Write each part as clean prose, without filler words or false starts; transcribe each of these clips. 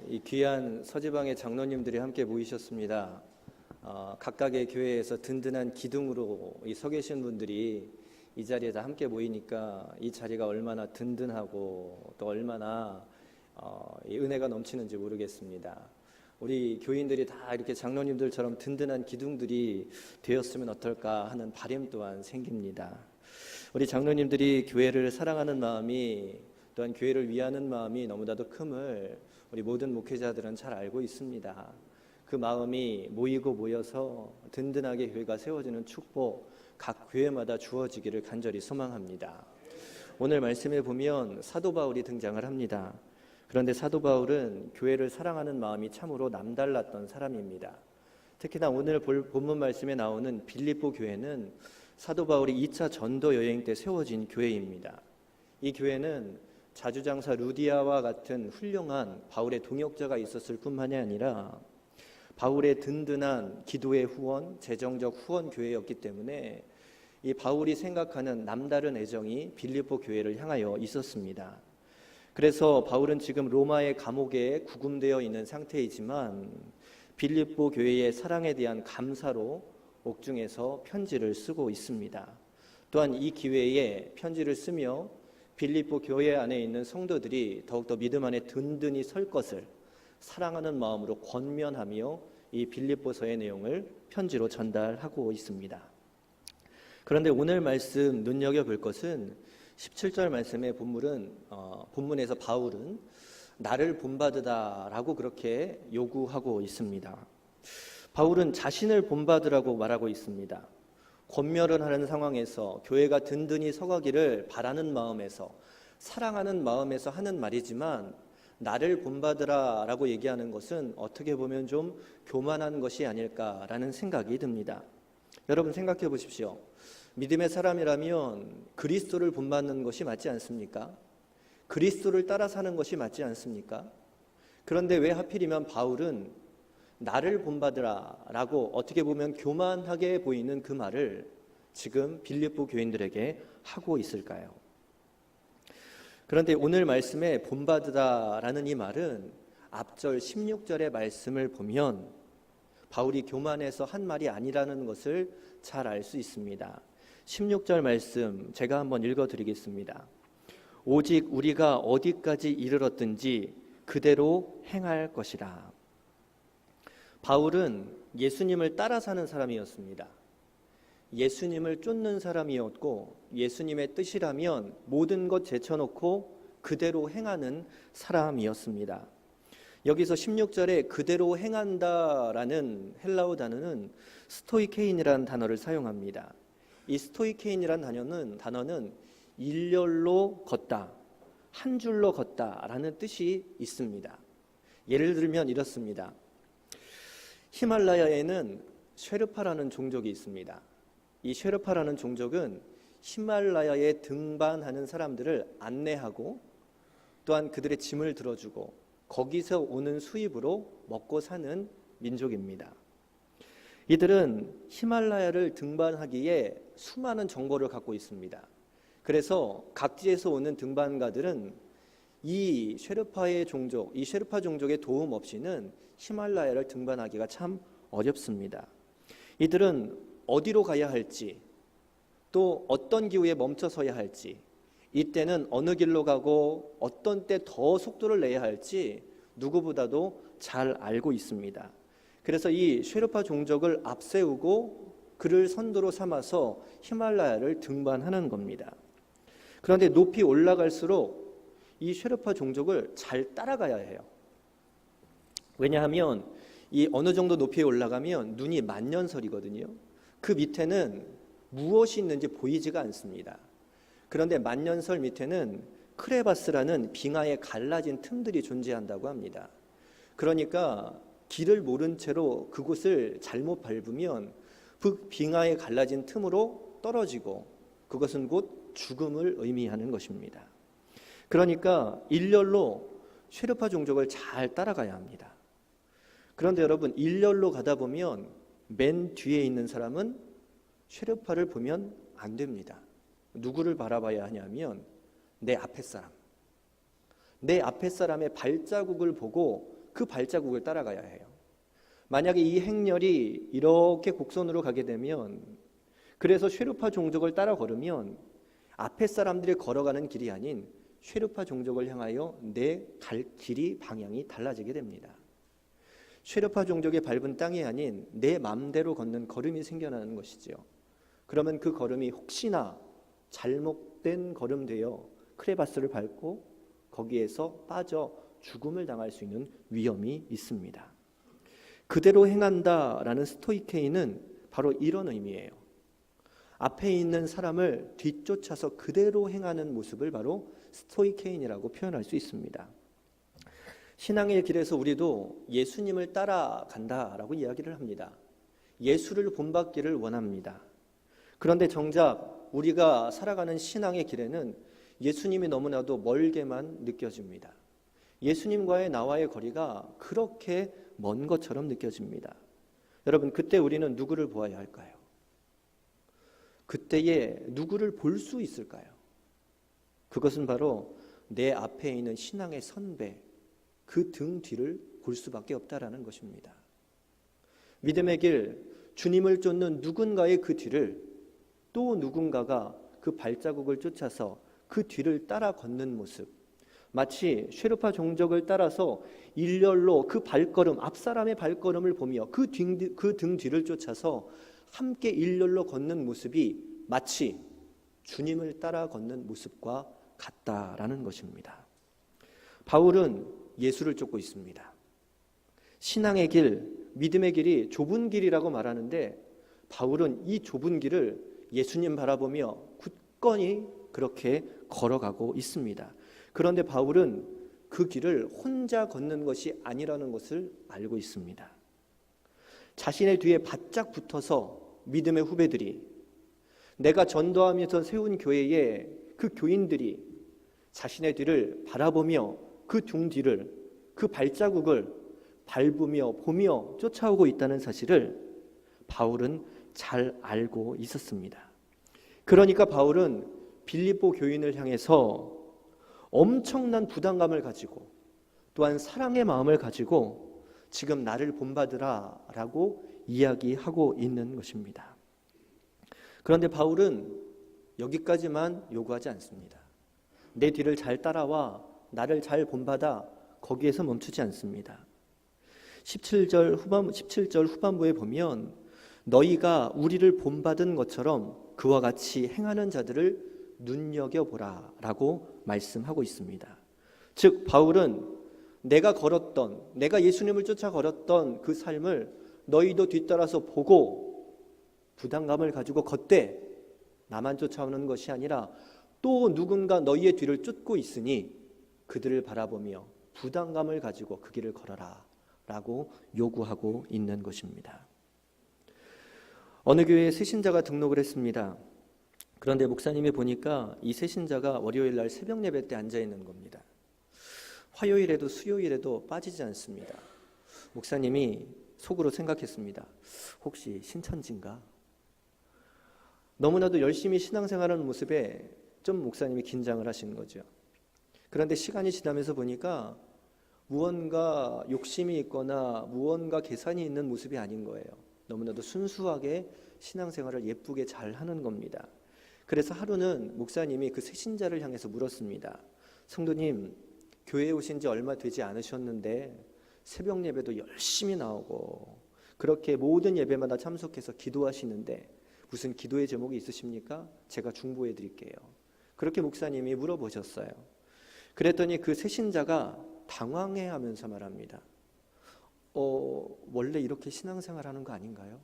이 귀한 서지방의 장로님들이 함께 모이셨습니다. 각각의 교회에서 든든한 기둥으로 서 계신 분들이 이 자리에 다 함께 모이니까 이 자리가 얼마나 든든하고 또 얼마나 이 은혜가 넘치는지 모르겠습니다. 우리 교인들이 다 이렇게 장로님들처럼 든든한 기둥들이 되었으면 어떨까 하는 바람 또한 생깁니다. 우리 장로님들이 교회를 사랑하는 마음이 또한 교회를 위하는 마음이 너무나도 큼을 우리 모든 목회자들은 잘 알고 있습니다. 그 마음이 모여서 든든하게 교회가 세워지는 축복 각 교회마다 주어지기를 간절히 소망합니다. 오늘 말씀에 보면 사도 바울이 등장을 합니다. 그런데 사도 바울은 교회를 사랑하는 마음이 참으로 남달랐던 사람입니다. 특히나 오늘 본문 말씀에 나오는 빌립보 교회는 사도 바울이 2차 전도 여행 때 세워진 교회입니다. 이 교회는 자주장사 루디아와 같은 훌륭한 바울의 동역자가 있었을 뿐만이 아니라 바울의 든든한 기도의 후원, 재정적 후원 교회였기 때문에 이 바울이 생각하는 남다른 애정이 빌립보 교회를 향하여 있었습니다. 그래서 바울은 지금 로마의 감옥에 구금되어 있는 상태이지만 빌립보 교회의 사랑에 대한 감사로 옥중에서 편지를 쓰고 있습니다. 또한 이 기회에 편지를 쓰며 빌립보 교회 안에 있는 성도들이 더욱더 믿음 안에 든든히 설 것을 사랑하는 마음으로 권면하며 이 빌립보서의 내용을 편지로 전달하고 있습니다. 그런데 오늘 말씀 눈여겨볼 것은 17절 말씀의 본문에서 바울은 나를 본받으다라고 그렇게 요구하고 있습니다. 바울은 자신을 본받으라고 말하고 있습니다. 권면을 하는 상황에서 교회가 든든히 서가기를 바라는 마음에서 사랑하는 마음에서 하는 말이지만 나를 본받으라 라고 얘기하는 것은 어떻게 보면 좀 교만한 것이 아닐까라는 생각이 듭니다. 여러분 생각해 보십시오. 믿음의 사람이라면 그리스도를 본받는 것이 맞지 않습니까? 그리스도를 따라 사는 것이 맞지 않습니까? 그런데 왜 하필이면 바울은 나를 본받으라 라고 어떻게 보면 교만하게 보이는 그 말을 지금 빌립보 교인들에게 하고 있을까요? 그런데 오늘 말씀에 본받으다라는 이 말은 앞절 16절의 말씀을 보면 바울이 교만해서 한 말이 아니라는 것을 잘 알 수 있습니다. 16절 말씀 제가 한번 읽어드리겠습니다. 오직 우리가 어디까지 이르렀든지 그대로 행할 것이라. 바울은 예수님을 따라 사는 사람이었습니다. 예수님을 쫓는 사람이었고 예수님의 뜻이라면 모든 것 제쳐놓고 그대로 행하는 사람이었습니다. 여기서 16절에 그대로 행한다라는 헬라어 단어는 스토이케인이라는 단어를 사용합니다. 이 스토이케인이라는 단어는 일렬로 걷다, 한 줄로 걷다라는 뜻이 있습니다. 예를 들면 이렇습니다. 히말라야에는 쉐르파라는 종족이 있습니다. 이 쉐르파라는 종족은 히말라야에 등반하는 사람들을 안내하고 또한 그들의 짐을 들어주고 거기서 오는 수입으로 먹고 사는 민족입니다. 이들은 히말라야를 등반하기에 수많은 정보를 갖고 있습니다. 그래서 각지에서 오는 등반가들은 이 쉐르파의 종족, 이 쉐르파 종족의 도움 없이는 히말라야를 등반하기가 참 어렵습니다. 이들은 어디로 가야 할지, 또 어떤 기후에 멈춰 서야 할지, 이때는 어느 길로 가고 어떤 때 더 속도를 내야 할지 누구보다도 잘 알고 있습니다. 그래서 이 쉐르파 종족을 앞세우고 그를 선두로 삼아서 히말라야를 등반하는 겁니다. 그런데 높이 올라갈수록 이 쉐르파 종족을 잘 따라가야 해요. 왜냐하면 이 어느 정도 높이에 올라가면 눈이 만년설이거든요. 그 밑에는 무엇이 있는지 보이지가 않습니다. 그런데 만년설 밑에는 크레바스라는 빙하에 갈라진 틈들이 존재한다고 합니다. 그러니까 길을 모른 채로 그곳을 잘못 밟으면 그 빙하에 갈라진 틈으로 떨어지고 그것은 곧 죽음을 의미하는 것입니다. 그러니까 일렬로 쉐르파 종족을 잘 따라가야 합니다. 그런데 여러분 일렬로 가다 보면 맨 뒤에 있는 사람은 쉐르파를 보면 안 됩니다. 누구를 바라봐야 하냐면 내 앞에 사람, 내 앞에 사람의 발자국을 보고 그 발자국을 따라가야 해요. 만약에 이 행렬이 이렇게 곡선으로 가게 되면, 그래서 쉐르파 종족을 따라 걸으면 앞에 사람들이 걸어가는 길이 아닌 쉐르파 종족을 향하여 내 갈 길이 방향이 달라지게 됩니다. 쉐르파 종족의 밟은 땅이 아닌 내 맘대로 걷는 걸음이 생겨나는 것이지요. 그러면 그 걸음이 혹시나 잘못된 걸음 되어 크레바스를 밟고 거기에서 빠져 죽음을 당할 수 있는 위험이 있습니다. 그대로 행한다라는 스토이케인은 바로 이런 의미예요. 앞에 있는 사람을 뒤쫓아서 그대로 행하는 모습을 바로 스토이케인이라고 표현할 수 있습니다. 신앙의 길에서 우리도 예수님을 따라간다라고 이야기를 합니다. 예수를 본받기를 원합니다. 그런데 정작 우리가 살아가는 신앙의 길에는 예수님이 너무나도 멀게만 느껴집니다. 예수님과의 나와의 거리가 그렇게 먼 것처럼 느껴집니다. 여러분, 그때 우리는 누구를 보아야 할까요? 그때에 누구를 볼 수 있을까요? 그것은 바로 내 앞에 있는 신앙의 선배, 그 등 뒤를 볼 수밖에 없다라는 것입니다. 믿음의 길, 주님을 쫓는 누군가의 그 뒤를 또 누군가가 그 발자국을 쫓아서 그 뒤를 따라 걷는 모습, 마치 쉐르파 종족을 따라서 일렬로 그 발걸음, 앞사람의 발걸음을 보며 그 등 뒤를 쫓아서 함께 일렬로 걷는 모습이 마치 주님을 따라 걷는 모습과 같다라는 것입니다. 바울은 예수를 쫓고 있습니다. 신앙의 길, 믿음의 길이 좁은 길이라고 말하는데 바울은 이 좁은 길을 예수님 바라보며 굳건히 그렇게 걸어가고 있습니다. 그런데 바울은 그 길을 혼자 걷는 것이 아니라는 것을 알고 있습니다. 자신의 뒤에 바짝 붙어서 믿음의 후배들이, 내가 전도하면서 세운 교회에 그 교인들이 자신의 뒤를 바라보며 그 등 뒤를, 그 발자국을 밟으며 보며 쫓아오고 있다는 사실을 바울은 잘 알고 있었습니다. 그러니까 바울은 빌립보 교인을 향해서 엄청난 부담감을 가지고 또한 사랑의 마음을 가지고 지금 나를 본받으라 라고 이야기하고 있는 것입니다. 그런데 바울은 여기까지만 요구하지 않습니다. 내 뒤를 잘 따라와 나를 잘 본받아, 거기에서 멈추지 않습니다. 17절 후반부에 보면 너희가 우리를 본받은 것처럼 그와 같이 행하는 자들을 눈여겨보라 라고 말씀하고 있습니다. 즉 바울은 내가 예수님을 쫓아 걸었던 그 삶을 너희도 뒤따라서 보고 부담감을 가지고 걷되 나만 쫓아오는 것이 아니라 또 누군가 너희의 뒤를 쫓고 있으니 그들을 바라보며 부담감을 가지고 그 길을 걸어라 라고 요구하고 있는 것입니다. 어느 교회에 새신자가 등록을 했습니다. 그런데 목사님이 보니까 이 새신자가 월요일 날 새벽 예배 때 앉아 있는 겁니다. 화요일에도 수요일에도 빠지지 않습니다. 목사님이 속으로 생각했습니다. 혹시 신천지인가? 너무나도 열심히 신앙생활하는 모습에 좀 목사님이 긴장을 하시는 거죠. 그런데 시간이 지나면서 보니까 무언가 욕심이 있거나 무언가 계산이 있는 모습이 아닌 거예요. 너무나도 순수하게 신앙생활을 예쁘게 잘 하는 겁니다. 그래서 하루는 목사님이 그 새신자를 향해서 물었습니다. 성도님, 교회에 오신 지 얼마 되지 않으셨는데 새벽 예배도 열심히 나오고 그렇게 모든 예배마다 참석해서 기도하시는데 무슨 기도의 제목이 있으십니까? 제가 중보해 드릴게요. 그렇게 목사님이 물어보셨어요. 그랬더니 그 새신자가 당황해하면서 말합니다. 원래 이렇게 신앙생활하는 거 아닌가요?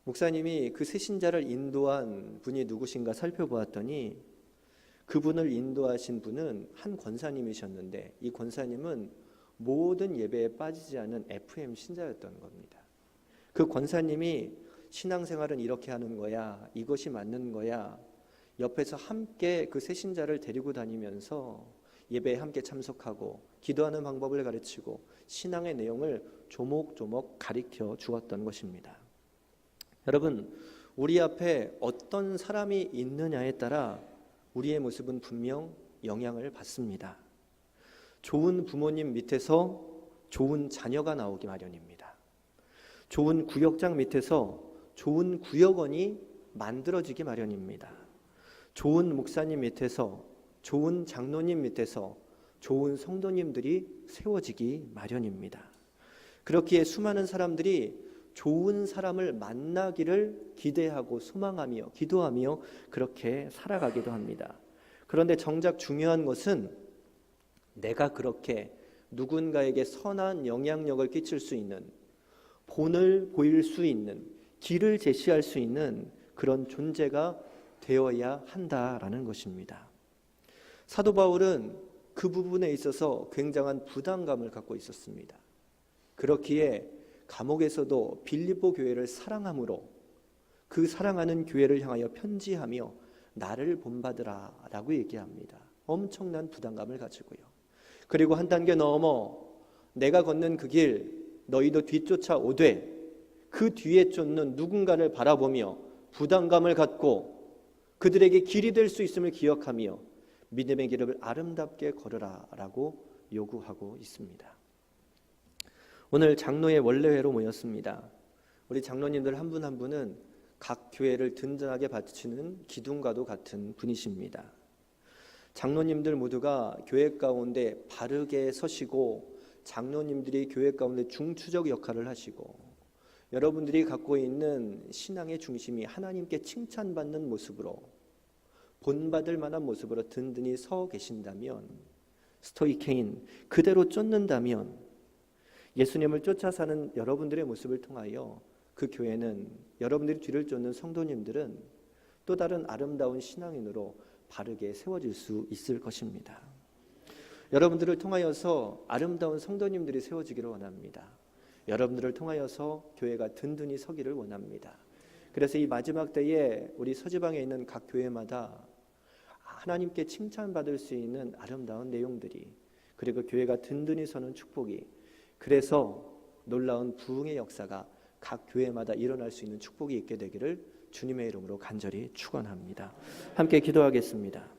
목사님이 그 새신자를 인도한 분이 누구신가 살펴보았더니 그분을 인도하신 분은 한 권사님이셨는데 이 권사님은 모든 예배에 빠지지 않은 FM 신자였던 겁니다. 그 권사님이 신앙생활은 이렇게 하는 거야, 이것이 맞는 거야, 옆에서 함께 그 새신자를 데리고 다니면서 예배에 함께 참석하고 기도하는 방법을 가르치고 신앙의 내용을 조목조목 가르쳐 주었던 것입니다. 여러분, 우리 앞에 어떤 사람이 있느냐에 따라 우리의 모습은 분명 영향을 받습니다. 좋은 부모님 밑에서 좋은 자녀가 나오기 마련입니다. 좋은 구역장 밑에서 좋은 구역원이 만들어지기 마련입니다. 좋은 목사님 밑에서, 좋은 장로님 밑에서 좋은 성도님들이 세워지기 마련입니다. 그렇기에 수많은 사람들이 좋은 사람을 만나기를 기대하고 소망하며 기도하며 그렇게 살아가기도 합니다. 그런데 정작 중요한 것은 내가 그렇게 누군가에게 선한 영향력을 끼칠 수 있는, 본을 보일 수 있는, 길을 제시할 수 있는 그런 존재가 되어야 한다라는 것입니다. 사도 바울은 그 부분에 있어서 굉장한 부담감을 갖고 있었습니다. 그렇기에 감옥에서도 빌립보 교회를 사랑함으로 그 사랑하는 교회를 향하여 편지하며 나를 본받으라 라고 얘기합니다. 엄청난 부담감을 가지고요. 그리고 한 단계 넘어 내가 걷는 그 길 너희도 뒤쫓아 오되 그 뒤에 쫓는 누군가를 바라보며 부담감을 갖고 그들에게 길이 될 수 있음을 기억하며 믿음의 길을 아름답게 걸으라 라고 요구하고 있습니다. 오늘 장로의 원래회로 모였습니다. 우리 장로님들 한 분 한 분은 각 교회를 든든하게 바치는 기둥과도 같은 분이십니다. 장로님들 모두가 교회 가운데 바르게 서시고 장로님들이 교회 가운데 중추적 역할을 하시고 여러분들이 갖고 있는 신앙의 중심이 하나님께 칭찬받는 모습으로 본받을 만한 모습으로 든든히 서 계신다면, 스토이케인 그대로 쫓는다면 예수님을 쫓아 사는 여러분들의 모습을 통하여 그 교회는, 여러분들이 뒤를 쫓는 성도님들은 또 다른 아름다운 신앙인으로 바르게 세워질 수 있을 것입니다. 여러분들을 통하여서 아름다운 성도님들이 세워지기를 원합니다. 여러분들을 통하여서 교회가 든든히 서기를 원합니다. 그래서 이 마지막 때에 우리 서지방에 있는 각 교회마다 하나님께 칭찬받을 수 있는 아름다운 내용들이, 그리고 교회가 든든히 서는 축복이, 그래서 놀라운 부흥의 역사가 각 교회마다 일어날 수 있는 축복이 있게 되기를 주님의 이름으로 간절히 축원합니다. 함께 기도하겠습니다.